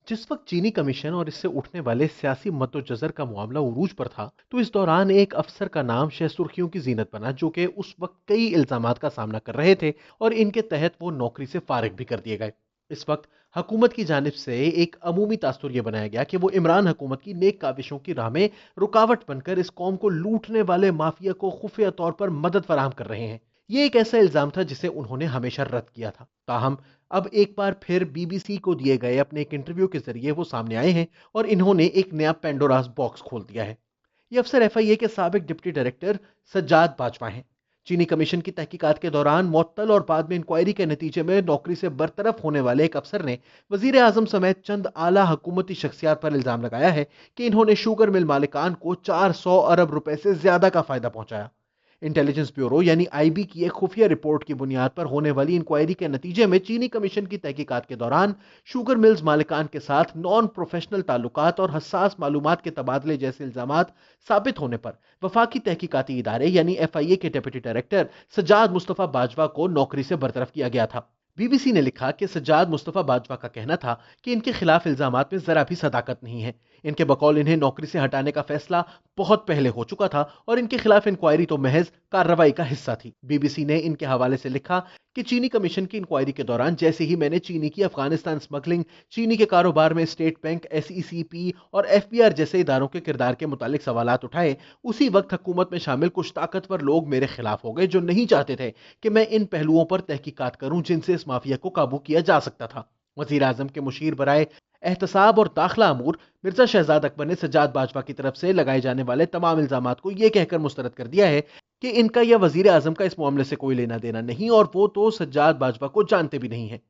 जिस वक्त चीनी कमीशन और इससे उठने वाले सियासी मद्दोजजर का मामला उरूज पर था, तो इस दौरान एक अफसर का नाम शह सुर्खियों की जीनत बना, जो कि उस वक्त कई इल्जामात का सामना कर रहे थे और इनके तहत वो नौकरी से फारिग भी कर दिए गए। इस वक्त हुकूमत की जानिब से एक अमूमी तासुर यह बनाया गया कि वो इमरान हुकूमत की नेक काविशों की राह में रुकावट बनकर इस कौम को लूटने वाले माफिया को खुफिया तौर पर मदद फराहम कर रहे हैं। ये एक ऐसा इल्जाम था जिसे उन्होंने हमेशा रद्द किया था। ताहम अब एक बार फिर बीबीसी को दिए गए अपने एक इंटरव्यू के जरिए वो सामने आए हैं और इन्होंने एक नया पेंडोरास बॉक्स खोल दिया है। ये अफसर एफआईए के साबिक डिप्टी डायरेक्टर सज्जाद बाजवा हैं। चीनी कमीशन की तहकीकात के दौरान मुअत्तल और बाद में इंक्वायरी के नतीजे में नौकरी से बरतरफ होने वाले एक अफसर ने वजीर आजम समेत चंद आला हुकूमती शख्सियात पर इल्जाम लगाया है कि इन्होंने शुगर मिल मालिकान को 400 अरब रुपए से ज्यादा का फायदा पहुंचाया। इंटेलिजेंस ब्यूरो यानी आईबी की एक खुफिया रिपोर्ट की बुनियाद पर होने वाली इंक्वायरी के नतीजे में चीनी कमीशन की तहकीकात के दौरान शुगर मिल्स मालिकान के साथ नॉन प्रोफेशनल ताल्लुकात और हसास मालूमात के तबादले जैसे इल्जामात साबित होने पर वफाकी तहकीकाती इदारे यानी एफआईए के डेप्यूटी डायरेक्टर सज्जाद मुस्तफा बाजवा को नौकरी से बरतरफ किया गया था। बीबीसी ने लिखा कि सज्जाद मुस्तफा बाजवा का कहना था कि इनके खिलाफ इल्जामात में जरा भी सदाकत नहीं है। इनके बकौल इन्हें नौकरी से हटाने का फैसला बहुत पहले हो चुका था और इनके खिलाफ इंक्वायरी तो महज कार्रवाई का हिस्सा थी। बीबीसी ने इनके हवाले से लिखा कि चीनी कमीशन की इंक्वायरी के दौरान जैसे ही मैंने चीनी की अफगानिस्तान स्मगलिंग, चीनी के कारोबार में स्टेट बैंक, एसईसीपी और एफबीआर जैसे इदारों के किरदार के मुतालिक सवालात उठाए, उसी वक्त हुकूमत में शामिल कुछ ताकतवर लोग मेरे खिलाफ हो गए जो नहीं चाहते थे कि मैं इन पहलुओं पर तहकीकात करूं जिनसे इस माफिया को काबू किया जा सकता था। वजीर आजम के मुशीर बराए एहतसाब और दाखिला अमूर मिर्जा शहजाद अकबर ने सज्जाद बाजवा की तरफ से लगाए जाने वाले तमाम इल्जामात को यह कहकर मुस्तरद कर दिया है कि इनका या वजीर आजम का इस मामले से कोई लेना देना नहीं और वो तो सज्जाद बाजवा को जानते भी नहीं है।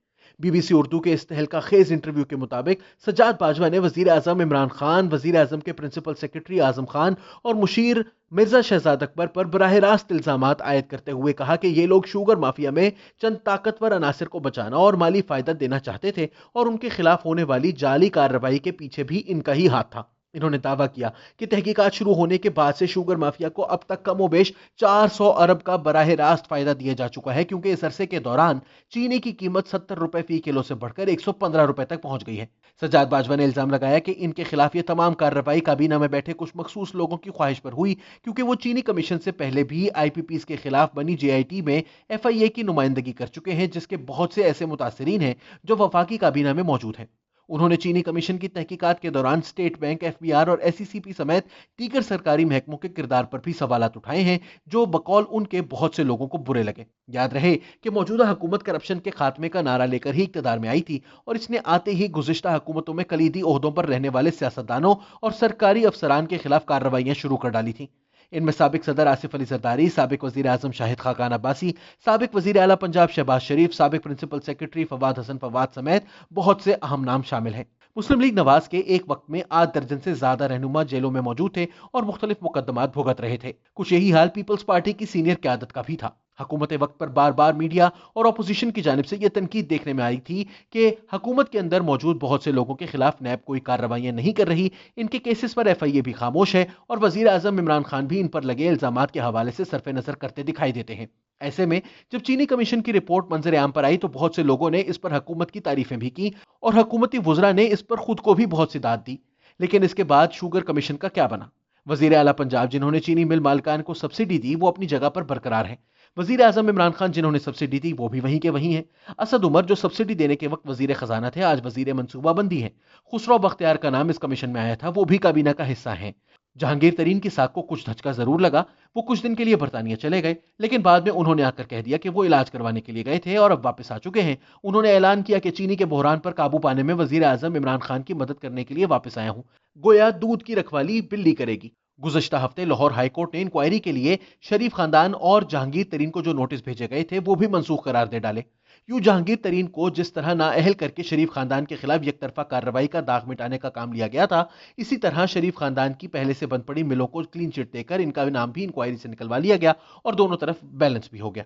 बीबीसी उर्दू के इस तहलका खेज इंटरव्यू के मुताबिक सज्जाद बाजवा ने वजीर आजम इमरान खान, वजीर आजम के प्रिंसिपल सेक्रेटरी आजम खान और मुशीर मिर्जा शहजाद अकबर पर बराह रास्त इल्जामात आयद करते हुए कहा कि ये लोग शुगर माफिया में चंद ताकतवर अनासर को बचाना और माली फायदा देना चाहते थे और उनके खिलाफ होने वाली जाली कार्रवाई के पीछे भी इनका ही हाथ था। इन्होंने दावा किया कि तहकीकात शुरू होने के बाद से शुगर माफिया को अब तक कमोबेश 400 अरब का बराह रास्त फायदा दिया जा चुका है, क्योंकि इस अरसे के दौरान चीनी की कीमत 70 रुपए फी किलो से बढ़कर 115 रुपए तक पहुंच गई है। सज्जाद बाजवा ने इल्जाम लगाया कि इनके खिलाफ ये तमाम कार्रवाई काबीना में बैठे कुछ मखसूस लोगों की ख्वाहिश पर हुई, क्योंकि वो चीनी कमीशन से पहले भी आईपीपीज के खिलाफ बनी जेआईटी में एफआईए की नुमाइंदगी कर चुके हैं, जिसके बहुत से ऐसे मुतासरीन हैं जो वफाकी काबीना में मौजूद हैं। उन्होंने चीनी कमीशन की तहकीकात के दौरान स्टेट बैंक, एफबीआर और एसईसीपी समेत दीगर सरकारी महकमों के किरदार पर भी सवालात उठाए हैं, जो बकौल उनके बहुत से लोगों को बुरे लगे। याद रहे कि मौजूदा हुकूमत करप्शन के खात्मे का नारा लेकर ही इक्तदार में आई थी और इसने आते ही गुज़िश्ता हुकूमतों में कलीदी ओहदों पर रहने वाले सियासतदानों और सरकारी अफसरान के खिलाफ कार्रवाइयां शुरू कर डाली थी। इनमें साबिक सदर आसिफ अली जरदारी, साबिक वजीर आजम शाहिद खाकान अब्बासी, साबिक वजीर आला पंजाब शहबाज शरीफ, साबिक प्रिंसिपल सेक्रेटरी फवाद हसन फवाद समेत बहुत से अहम नाम शामिल हैं। मुस्लिम लीग नवाज के एक वक्त में 8 दर्जन से ज्यादा रहनुमा जेलों में मौजूद थे और मुख्तलिफ मुकदमात भुगत रहे थे। कुछ यही हाल पीपल्स पार्टी की सीनियर क्यादत का भी था। हुकूमत वक्त पर बार बार मीडिया और अपोजिशन की जानिब से यह तनकीद देखने में आई थी कि हुकूमत के अंदर मौजूद बहुत से लोगों के खिलाफ नैब कोई कार्रवाइयां नहीं कर रही, इनके केसेस पर एफआईए भी खामोश है और वजीर आजम इमरान खान भी इन पर लगे इल्जामात के हवाले से सरफे नजर करते दिखाई देते हैं। ऐसे में जब चीनी कमीशन की रिपोर्ट मंजर आम पर आई तो बहुत से लोगों ने इस पर हुकूमत की तारीफें भी की और हुकूमती वुज़रा ने इस पर खुद को भी बहुत सी दाद दी। लेकिन इसके बाद शुगर कमीशन का क्या बना? वजीर आला पंजाब जिन्होंने चीनी मिल मालिकान को सब्सिडी दी वो अपनी जगह पर बरकरार हैं। वजीर आजम इमरान खान जिन्होंने सब्सिडी दी वो भी वहीं के वहीं हैं। असद उमर जो सब्सिडी देने के वक्त वजीर खजाना थे आज वजीर मनसूबाबंदी हैं। खुसरो बख्तियार का नाम इस कमीशन में आया था, वो भी काबीना का हिस्सा हैं। जहांगीर तरीन की साख को कुछ धचका जरूर लगा, वो कुछ दिन के लिए बरतानिया चले गए, लेकिन बाद में उन्होंने आकर कह दिया कि वो इलाज करवाने के लिए गए थे और अब वापस आ चुके हैं। उन्होंने ऐलान किया कि चीनी के बहरान पर काबू पाने में वजीर आजम इमरान खान की मदद करने के लिए वापस आया हूं। गोया दूध की रखवाली बिल्ली करेगी। गुज़श्ता हफ्ते लाहौर हाई कोर्ट ने इंक्वायरी के लिए शरीफ खानदान और जहांगीर तरीन को जो नोटिस भेजे गए थे वो भी मनसूख करार दे डाले। यूं जहांगीर तरीन को जिस तरह नाअहल करके शरीफ खानदान के खिलाफ यकतरफा कार्रवाई का दाग मिटाने का काम लिया गया था, इसी तरह शरीफ खानदान की पहले से बंद पड़ी मिलों को क्लीन चिट देकर इनका नाम भी इंक्वायरी से निकलवा लिया गया और दोनों तरफ बैलेंस भी हो गया।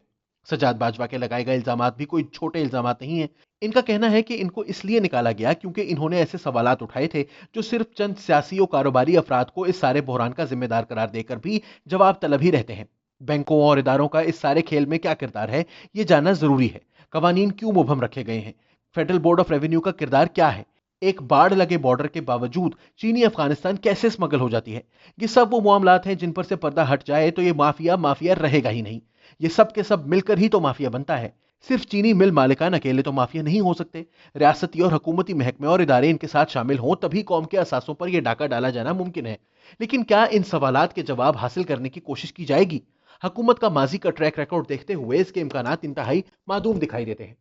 सज्जाद बाजवा के लगाए गए इल्जामात भी कोई छोटे इल्जामात नहीं है। इनका कहना है कि इनको इसलिए निकाला गया क्योंकि इन्होंने ऐसे सवालात उठाए थे जो सिर्फ चंद सियासी और कारोबारी अफराद को इस सारे बहरान का जिम्मेदार करार देकर भी जवाब तलब ही रहते हैं। बैंकों और इदारों का इस सारे खेल में क्या किरदार है ये जानना जरूरी है। कवानीन क्यों मुबहम रखे गए हैं? फेडरल बोर्ड ऑफ रेवेन्यू का किरदार क्या है? एक बाढ़ लगे बॉर्डर के बावजूद चीनी अफगानिस्तान कैसे स्मगल हो जाती है। ये सब वो मामलात हैं जिन पर से पर्दा हट जाए तो ये माफिया माफिया रहेगा ही नहीं। ये सब के सब मिलकर ही तो माफिया बनता है। सिर्फ चीनी मिल मालिकान अकेले तो माफिया नहीं हो सकते। रियासती और हुकूमती महकमे और इदारे इनके साथ शामिल हों तभी कौम के असासों पर यह डाका डाला जाना मुमकिन है। लेकिन क्या इन सवालात के जवाब हासिल करने की कोशिश की जाएगी? हुकूमत का माजी का ट्रैक रिकॉर्ड देखते हुए इसके इम्कानात इंतहाई मादूम दिखाई देते हैं।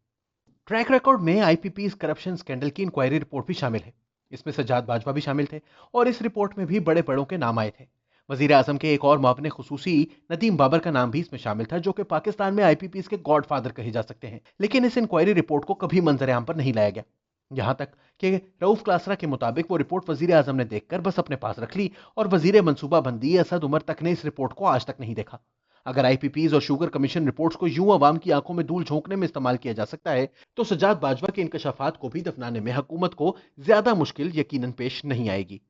ट्रैक रिकॉर्ड में आईपीपीस करप्शन स्कैंडल की इंक्वायरी रिपोर्ट भी शामिल है। इसमें सज्जाद बाजवा भी शामिल थे और इस रिपोर्ट में भी बड़े बड़ों के नाम आए थे। वजीर आजम के एक और मुआविन खुसूसी नदीम बाबर का नाम भी इसमें शामिल था, जो कि पाकिस्तान में आईपीपीस के गॉडफादर कहे जा सकते हैं। लेकिन इस इंक्वायरी रिपोर्ट को कभी मंजर आम पर नहीं लाया गया। यहां तक कि रऊफ क्लासरा के मुताबिक वो रिपोर्ट वजीर आजम ने देखकर बस अपने पास रख ली और वजीर मंसूबा बंदी असद उमर तक ने इस रिपोर्ट को आज तक नहीं देखा। अगर आईपीपीज और शुगर कमीशन रिपोर्ट्स को यूं अवाम की आंखों में धूल झोंकने में इस्तेमाल किया जा सकता है तो सज्जाद बाजवा के इंकशाफात को भी दफनाने में हुकूमत को ज्यादा मुश्किल यकीनन पेश नहीं आएगी।